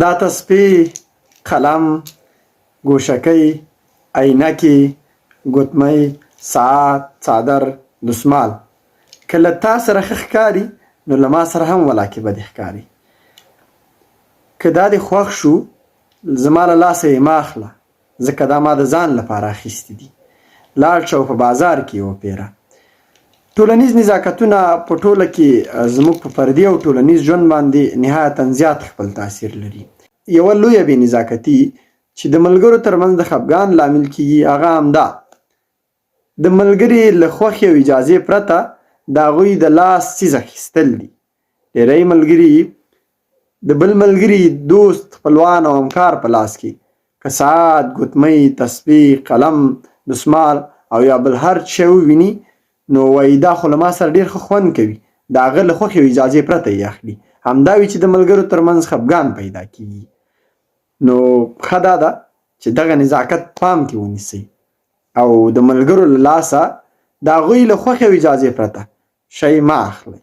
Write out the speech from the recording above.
دا تسبیح، قلم، ګوشکۍ، عینکې، ګوتمۍ، ساعت، څادر، دسمال که له تا سره ښه ښکاري نو له ما سره هم ولاکې بدې ښکاري. که دا دې خوښ شو زما له لاسه یې مه اخله، ځکه دا ما د ځان لپاره اخیستي دي. لاړ شه او په بازار کې یې وپېره. ټولنیز نزاکتونه په ټوله کې زموږ په فردي او ټولنیز ژوند باندې نهایتاً زیات خپل تاثیر لري. یوه لویه بې نزاکتي چې د ملګرو ترمنځ د خفګان لامل کیږي هغه همدا د ملګري له خوښې او اجازې پرته د هغوی د لاس څیز اخیستل دي. ډېری ملګري د بل ملګري دوست، خپلوان او همکار په لاس کې که ساعت، ګوتمۍ، تسبیح، قلم، دسمال او یا بل هر شی وویني نو وایي دا خو له ما سره ډېر ښه خوند کوي، د هغه له خوښې او اجازې پرته یې اخلي. همدا وي چې د ملګرو ترمنځ خفګان پیدا کیږي. نو ښه دا ده چې دغه نزاکت پام کې ونیسئ او د ملګرو له لاسه د هغوی له خوښې او اجازې پرته شی مه اخلئ.